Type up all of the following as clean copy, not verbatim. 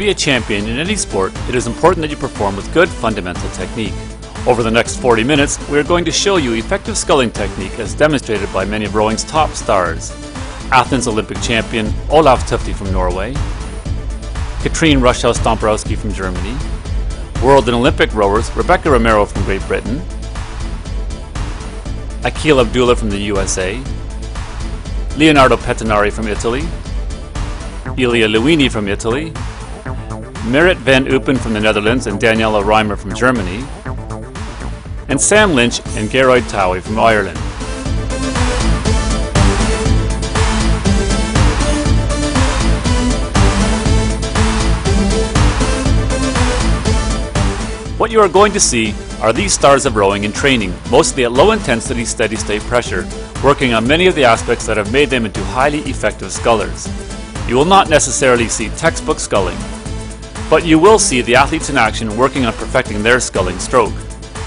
be a champion in any sport, it is important that you perform with good fundamental technique. Over the next 40 minutes, we are going to show you effective sculling technique as demonstrated by many of rowing's top stars. Athens Olympic champion Olaf Tufte from Norway, Katrine Ruschhaus-Dombrowski from Germany, World and Olympic rowers Rebecca Romero from Great Britain, Akil Abdullah from the USA, Leonardo Pettinari from Italy, Ilia Luini from Italy, Merit van Upen from the Netherlands and Daniela Reimer from Germany, and Sam Lynch and Geroyd Towie from Ireland. What you are going to see are these stars of rowing in training, mostly at low intensity steady state pressure, working on many of the aspects that have made them into highly effective scullers. You will not necessarily see textbook sculling, but you will see the athletes in action working on perfecting their sculling stroke.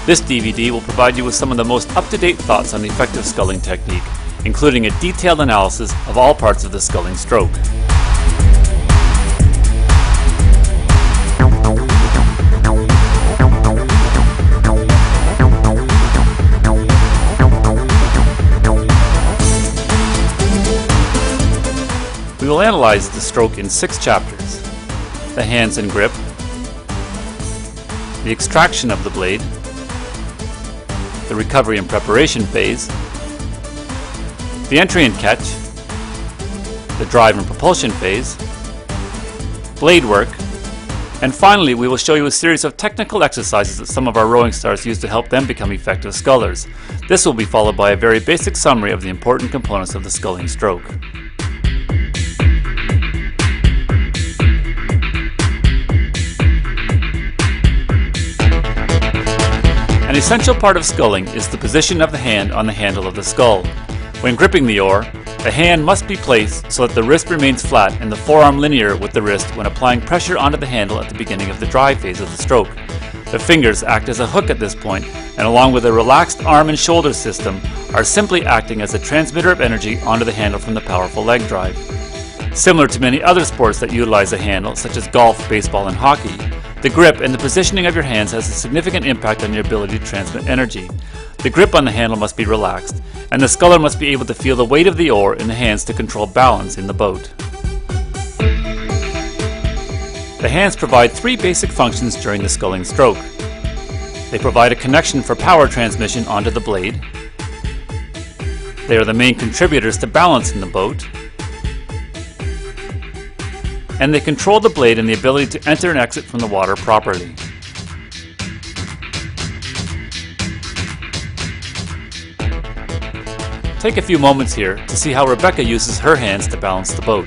This DVD will provide you with some of the most up-to-date thoughts on effective sculling technique, including a detailed analysis of all parts of the sculling stroke. We will analyze the stroke in 6 chapters: the hands and grip, the extraction of the blade, the recovery and preparation phase, the entry and catch, the drive and propulsion phase, blade work, and finally we will show you a series of technical exercises that some of our rowing stars use to help them become effective scullers. This will be followed by a very basic summary of the important components of the sculling stroke. An essential part of sculling is the position of the hand on the handle of the scull. When gripping the oar, the hand must be placed so that the wrist remains flat and the forearm linear with the wrist when applying pressure onto the handle at the beginning of the drive phase of the stroke. The fingers act as a hook at this point, and along with a relaxed arm and shoulder system, are simply acting as a transmitter of energy onto the handle from the powerful leg drive. Similar to many other sports that utilize a handle, such as golf, baseball, and hockey, the grip and the positioning of your hands has a significant impact on your ability to transmit energy. The grip on the handle must be relaxed, and the sculler must be able to feel the weight of the oar in the hands to control balance in the boat. The hands provide 3 basic functions during the sculling stroke. They provide a connection for power transmission onto the blade. They are the main contributors to balance in the boat. And they control the blade and the ability to enter and exit from the water properly. Take a few moments here to see how Rebecca uses her hands to balance the boat.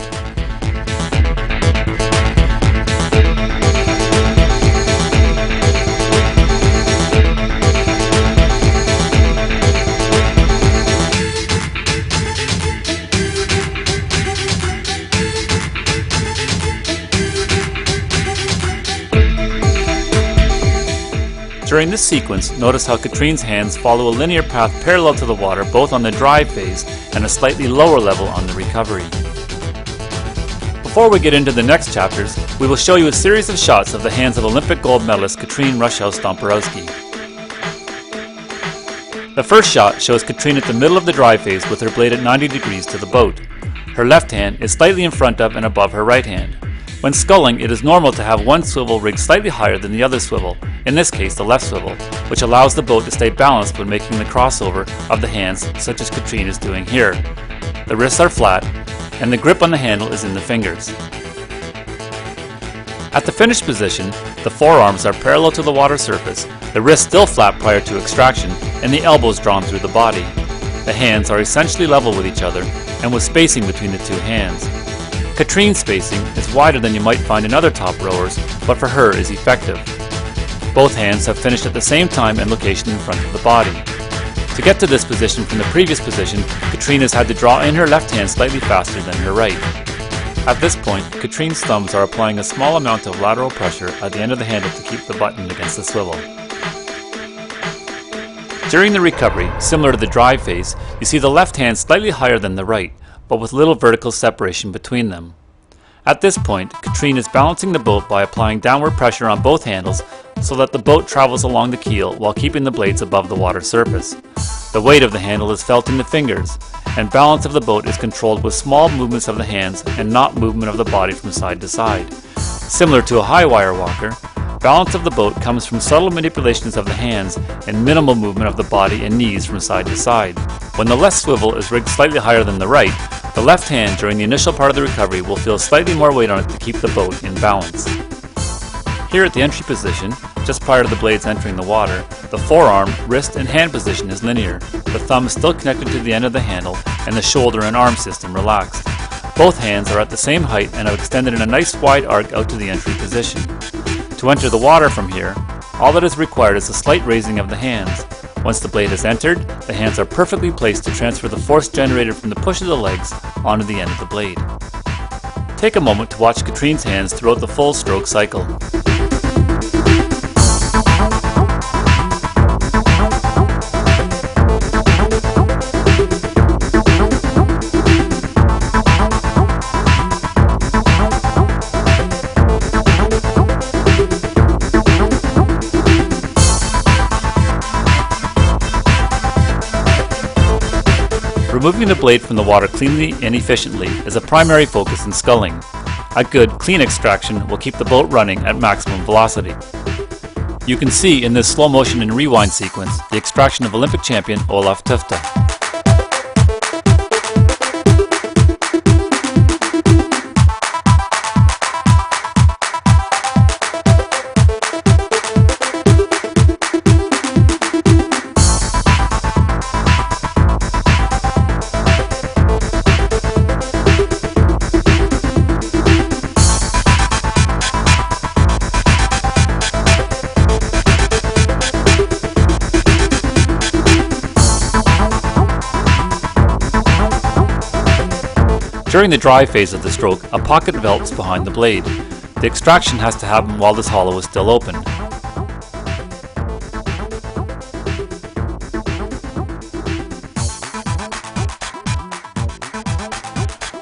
During this sequence, notice how Katrine's hands follow a linear path parallel to the water both on the drive phase and a slightly lower level on the recovery. Before we get into the next chapters, we will show you a series of shots of the hands of Olympic gold medalist Katrine Ruschhaus-Dombrowski. The first shot shows Katrine at the middle of the drive phase with her blade at 90 degrees to the boat. Her left hand is slightly in front of and above her right hand. When sculling, it is normal to have one swivel rigged slightly higher than the other swivel, in this case the left swivel, which allows the boat to stay balanced when making the crossover of the hands, such as Katrine is doing here. The wrists are flat, and the grip on the handle is in the fingers. At the finished position, the forearms are parallel to the water surface, the wrists still flat prior to extraction, and the elbows drawn through the body. The hands are essentially level with each other, and with spacing between the 2 hands. Katrine's spacing is wider than you might find in other top rowers, but for her is effective. Both hands have finished at the same time and location in front of the body. To get to this position from the previous position, Katrine has had to draw in her left hand slightly faster than her right. At this point, Katrine's thumbs are applying a small amount of lateral pressure at the end of the handle to keep the button against the swivel. During the recovery, similar to the drive phase, you see the left hand slightly higher than the right, but with little vertical separation between them. At this point, Katrine is balancing the boat by applying downward pressure on both handles so that the boat travels along the keel while keeping the blades above the water surface. The weight of the handle is felt in the fingers, and balance of the boat is controlled with small movements of the hands and not movement of the body from side to side. Similar to a high wire walker, balance of the boat comes from subtle manipulations of the hands and minimal movement of the body and knees from side to side. When the left swivel is rigged slightly higher than the right, the left hand during the initial part of the recovery will feel slightly more weight on it to keep the boat in balance. Here at the entry position, just prior to the blades entering the water, the forearm, wrist, and hand position is linear, the thumb is still connected to the end of the handle, and the shoulder and arm system relaxed. Both hands are at the same height and are extended in a nice wide arc out to the entry position. To enter the water from here, all that is required is a slight raising of the hands. Once the blade is entered, the hands are perfectly placed to transfer the force generated from the push of the legs onto the end of the blade. Take a moment to watch Katrine's hands throughout the full stroke cycle. Removing the blade from the water cleanly and efficiently is a primary focus in sculling. A good, clean extraction will keep the boat running at maximum velocity. You can see in this slow motion and rewind sequence the extraction of Olympic champion Olaf Tufte. During the dry phase of the stroke, a pocket develops behind the blade. The extraction has to happen while this hollow is still open.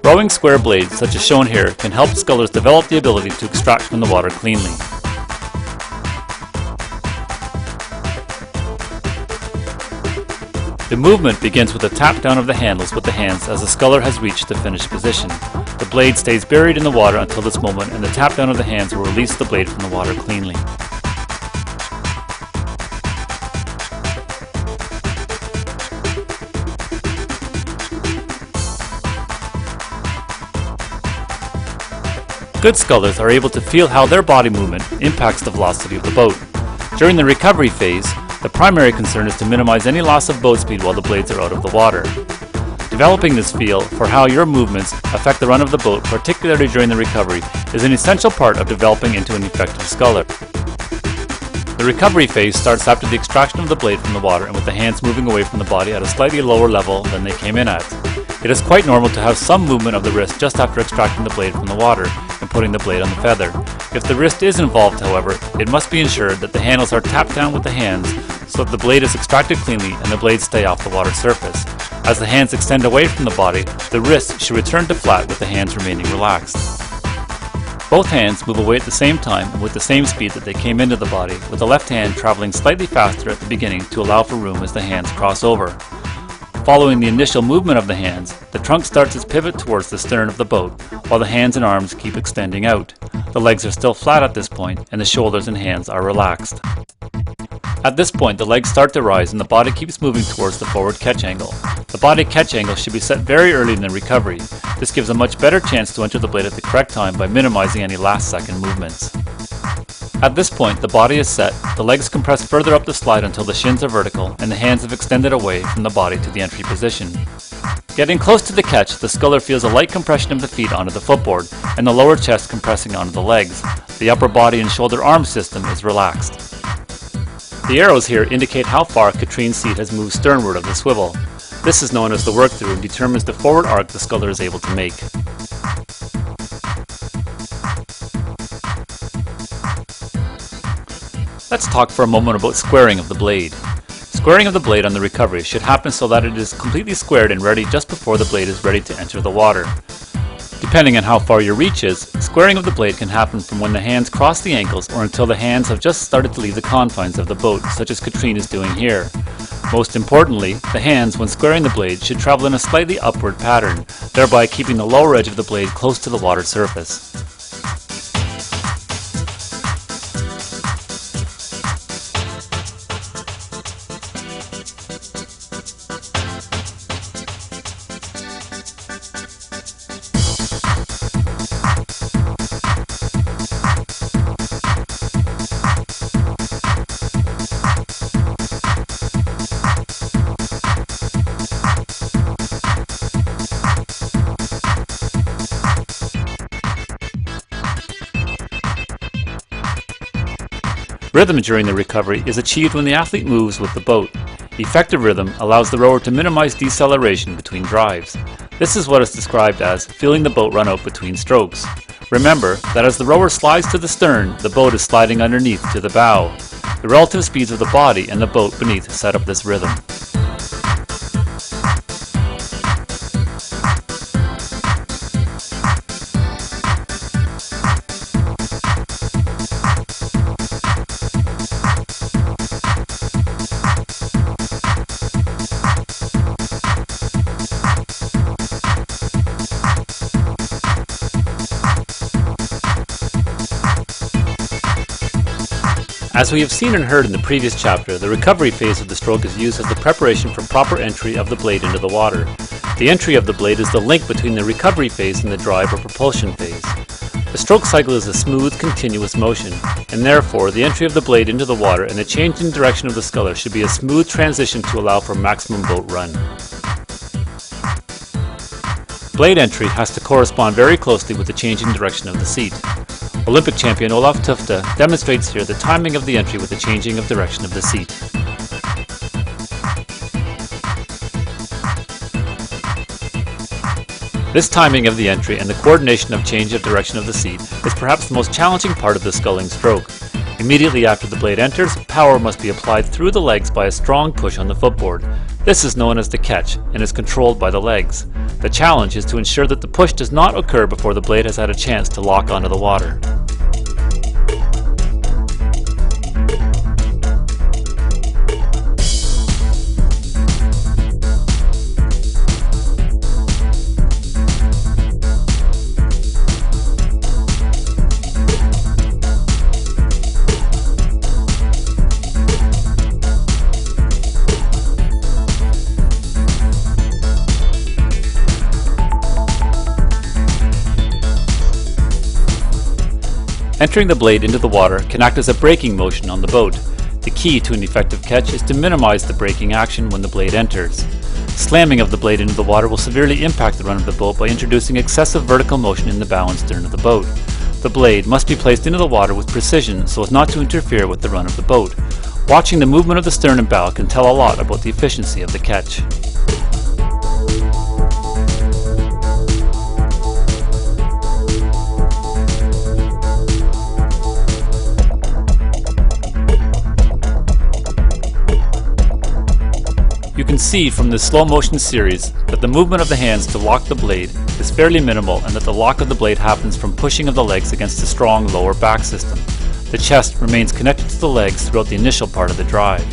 Rowing square blades, such as shown here, can help scullers develop the ability to extract from the water cleanly. The movement begins with a tap down of the handles with the hands as the sculler has reached the finished position. The blade stays buried in the water until this moment, and the tap down of the hands will release the blade from the water cleanly. Good scullers are able to feel how their body movement impacts the velocity of the boat. During the recovery phase, the primary concern is to minimize any loss of boat speed while the blades are out of the water. Developing this feel for how your movements affect the run of the boat, particularly during the recovery, is an essential part of developing into an effective sculler. The recovery phase starts after the extraction of the blade from the water and with the hands moving away from the body at a slightly lower level than they came in at. It is quite normal to have some movement of the wrist just after extracting the blade from the water and putting the blade on the feather. If the wrist is involved, however, it must be ensured that the handles are tapped down with the hands so that the blade is extracted cleanly and the blades stay off the water surface. As the hands extend away from the body, the wrist should return to flat with the hands remaining relaxed. Both hands move away at the same time and with the same speed that they came into the body, with the left hand traveling slightly faster at the beginning to allow for room as the hands cross over. Following the initial movement of the hands, the trunk starts its pivot towards the stern of the boat, while the hands and arms keep extending out. The legs are still flat at this point, and the shoulders and hands are relaxed. At this point, the legs start to rise and the body keeps moving towards the forward catch angle. The body catch angle should be set very early in the recovery. This gives a much better chance to enter the blade at the correct time by minimizing any last second movements. At this point, the body is set, the legs compress further up the slide until the shins are vertical, and the hands have extended away from the body to the entry position. Getting close to the catch, the sculler feels a light compression of the feet onto the footboard, and the lower chest compressing onto the legs. The upper body and shoulder arm system is relaxed. The arrows here indicate how far Katrine's seat has moved sternward of the swivel. This is known as the work through and determines the forward arc the sculler is able to make. Let's talk for a moment about squaring of the blade. Squaring of the blade on the recovery should happen so that it is completely squared and ready just before the blade is ready to enter the water. To Depending on how far your reach is, squaring of the blade can happen from when the hands cross the ankles or until the hands have just started to leave the confines of the boat, such as Katrine is doing here. Most importantly, the hands, when squaring the blade, should travel in a slightly upward pattern, thereby keeping the lower edge of the blade close to the water surface. Rhythm during the recovery is achieved when the athlete moves with the boat. Effective rhythm allows the rower to minimize deceleration between drives. This is what is described as feeling the boat run out between strokes. Remember that as the rower slides to the stern, the boat is sliding underneath to the bow. The relative speeds of the body and the boat beneath set up this rhythm. As we have seen and heard in the previous chapter, the recovery phase of the stroke is used as the preparation for proper entry of the blade into the water. The entry of the blade is the link between the recovery phase and the drive or propulsion phase. The stroke cycle is a smooth, continuous motion, and therefore the entry of the blade into the water and the change in direction of the sculler should be a smooth transition to allow for maximum boat run. Blade entry has to correspond very closely with the change in direction of the seat. Olympic champion Olaf Tufte demonstrates here the timing of the entry with the changing of direction of the seat. This timing of the entry and the coordination of change of direction of the seat is perhaps the most challenging part of the sculling stroke. Immediately after the blade enters, power must be applied through the legs by a strong push on the footboard. This is known as the catch and is controlled by the legs. The challenge is to ensure that the push does not occur before the blade has had a chance to lock onto the water. Entering the blade into the water can act as a braking motion on the boat. The key to an effective catch is to minimize the braking action when the blade enters. Slamming of the blade into the water will severely impact the run of the boat by introducing excessive vertical motion in the bow and stern of the boat. The blade must be placed into the water with precision so as not to interfere with the run of the boat. Watching the movement of the stern and bow can tell a lot about the efficiency of the catch. You can see from this slow motion series that the movement of the hands to lock the blade is fairly minimal and that the lock of the blade happens from pushing of the legs against a strong lower back system. The chest remains connected to the legs throughout the initial part of the drive.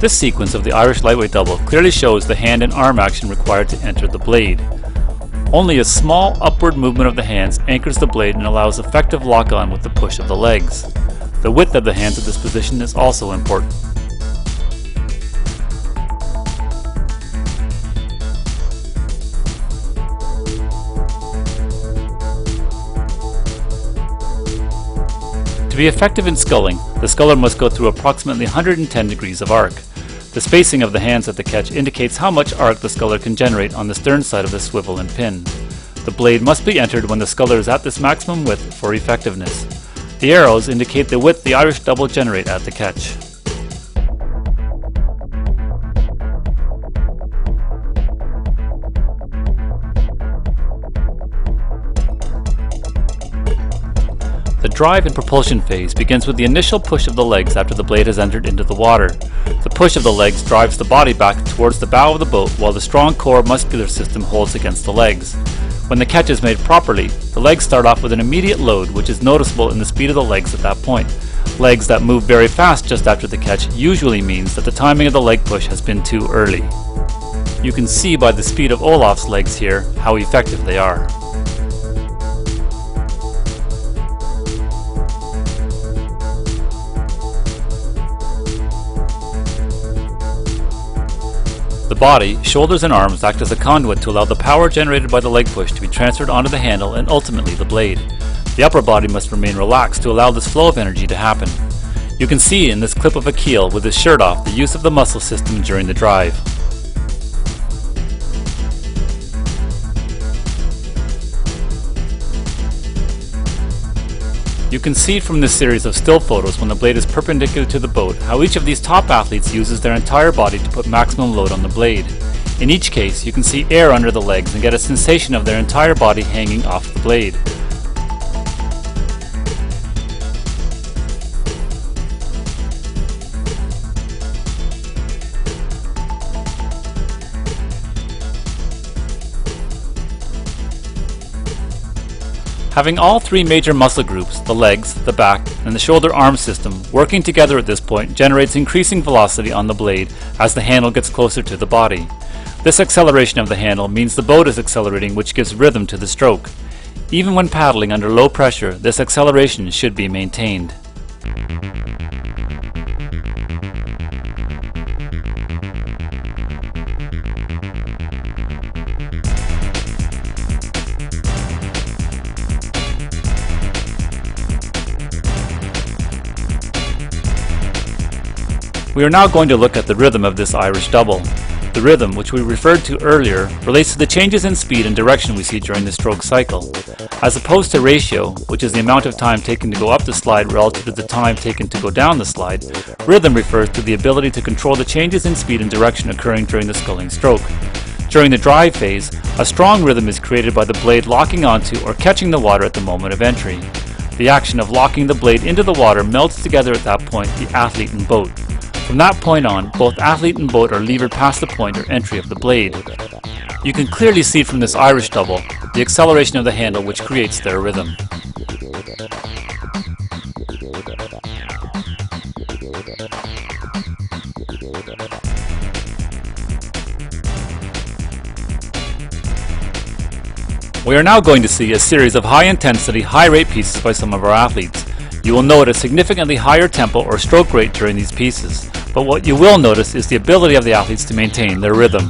This sequence of the Irish lightweight double clearly shows the hand and arm action required to enter the blade. Only a small upward movement of the hands anchors the blade and allows effective lock-on with the push of the legs. The width of the hands at this position is also important. To be effective in sculling, the sculler must go through approximately 110 degrees of arc. The spacing of the hands at the catch indicates how much arc the sculler can generate on the stern side of the swivel and pin. The blade must be entered when the sculler is at this maximum width for effectiveness. The arrows indicate the width the Irish double generate at the catch. The drive and propulsion phase begins with the initial push of the legs after the blade has entered into the water. The push of the legs drives the body back towards the bow of the boat while the strong core muscular system holds against the legs. When the catch is made properly, the legs start off with an immediate load which is noticeable in the speed of the legs at that point. Legs that move very fast just after the catch usually means that the timing of the leg push has been too early. You can see by the speed of Olaf's legs here how effective they are. The body, shoulders and arms act as a conduit to allow the power generated by the leg push to be transferred onto the handle and ultimately the blade. The upper body must remain relaxed to allow this flow of energy to happen. You can see in this clip of a keel with his shirt off the use of the muscle system during the drive. You can see from this series of still photos when the blade is perpendicular to the boat how each of these top athletes uses their entire body to put maximum load on the blade. In each case, you can see air under the legs and get a sensation of their entire body hanging off the blade. Having all three major muscle groups, the legs, the back, and the shoulder-arm system, working together at this point generates increasing velocity on the blade as the handle gets closer to the body. This acceleration of the handle means the boat is accelerating, which gives rhythm to the stroke. Even when paddling under low pressure, this acceleration should be maintained. We are now going to look at the rhythm of this Irish double. The rhythm, which we referred to earlier, relates to the changes in speed and direction we see during the stroke cycle. As opposed to ratio, which is the amount of time taken to go up the slide relative to the time taken to go down the slide, rhythm refers to the ability to control the changes in speed and direction occurring during the sculling stroke. During the drive phase, a strong rhythm is created by the blade locking onto or catching the water at the moment of entry. The action of locking the blade into the water melts together at that point the athlete and boat. From that point on, both athlete and boat are levered past the point or entry of the blade. You can clearly see from this Irish double the acceleration of the handle which creates their rhythm. We are now going to see a series of high-intensity, high-rate pieces by some of our athletes. You will note a significantly higher tempo or stroke rate during these pieces, but what you will notice is the ability of the athletes to maintain their rhythm.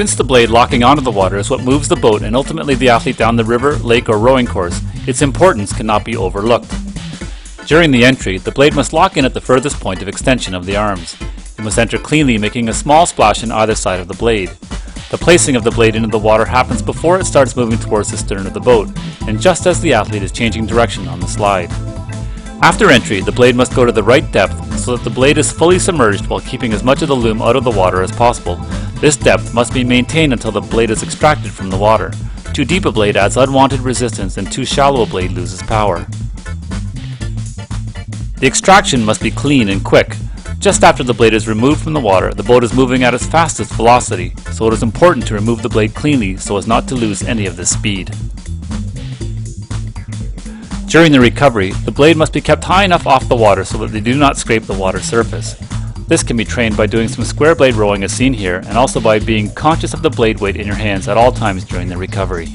Since the blade locking onto the water is what moves the boat and ultimately the athlete down the river, lake, or rowing course, its importance cannot be overlooked. During the entry, the blade must lock in at the furthest point of extension of the arms. It must enter cleanly, making a small splash on either side of the blade. The placing of the blade into the water happens before it starts moving towards the stern of the boat, and just as the athlete is changing direction on the slide. After entry, the blade must go to the right depth so that the blade is fully submerged while keeping as much of the loom out of the water as possible. This depth must be maintained until the blade is extracted from the water. Too deep a blade adds unwanted resistance and too shallow a blade loses power. The extraction must be clean and quick. Just after the blade is removed from the water, the boat is moving at its fastest velocity, so it is important to remove the blade cleanly so as not to lose any of this speed. During the recovery, the blade must be kept high enough off the water so that they do not scrape the water surface. This can be trained by doing some square blade rowing as seen here, and also by being conscious of the blade weight in your hands at all times during the recovery.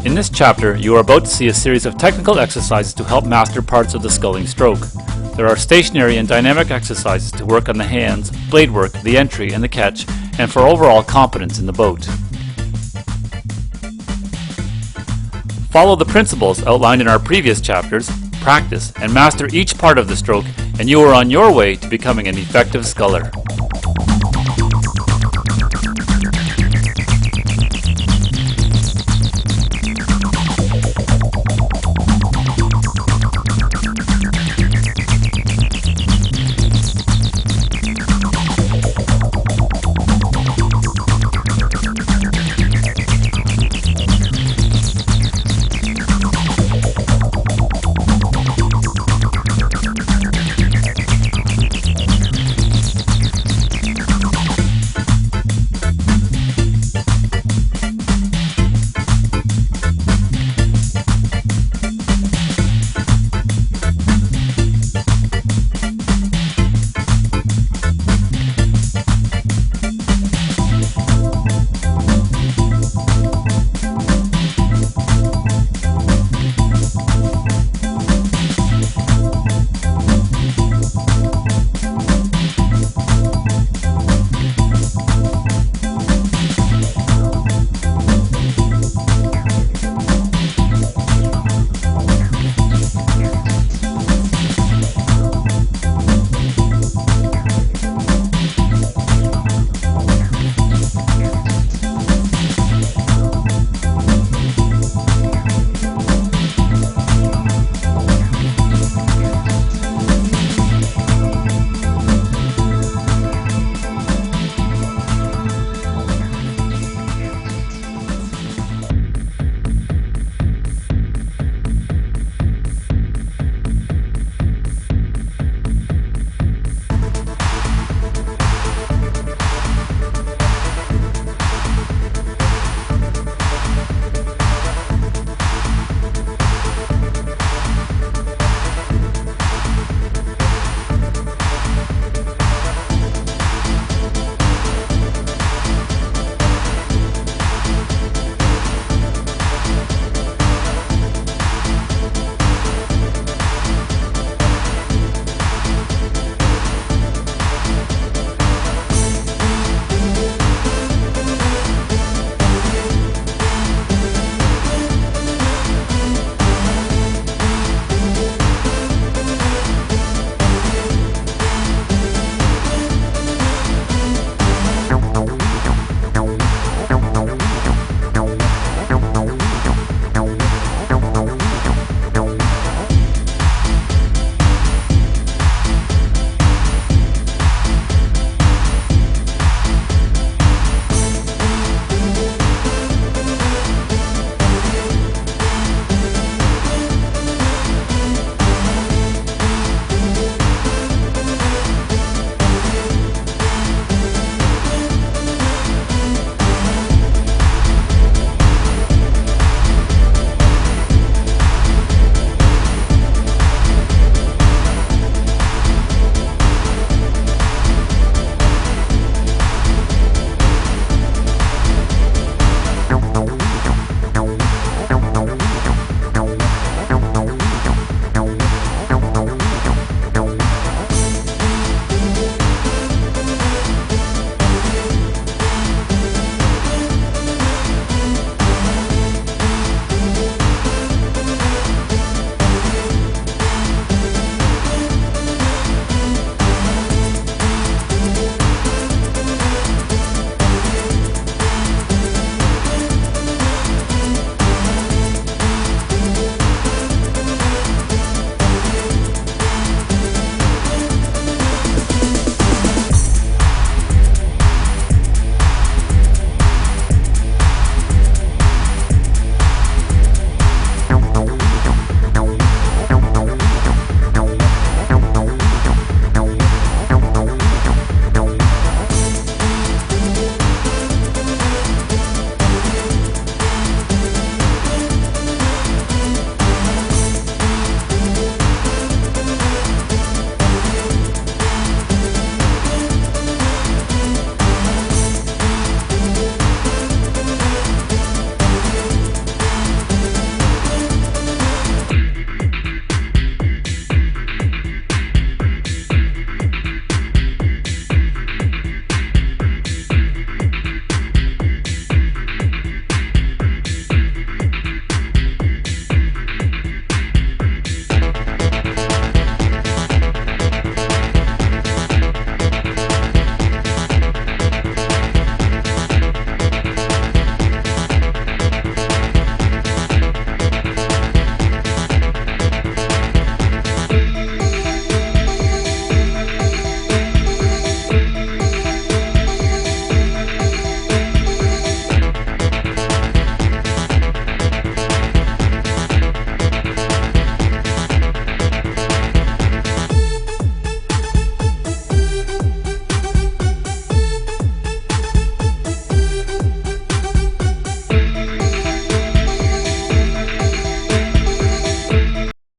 In this chapter, you are about to see a series of technical exercises to help master parts of the sculling stroke. There are stationary and dynamic exercises to work on the hands, blade work, the entry and the catch, and for overall competence in the boat. Follow the principles outlined in our previous chapters, practice, and master each part of the stroke, and you are on your way to becoming an effective sculler.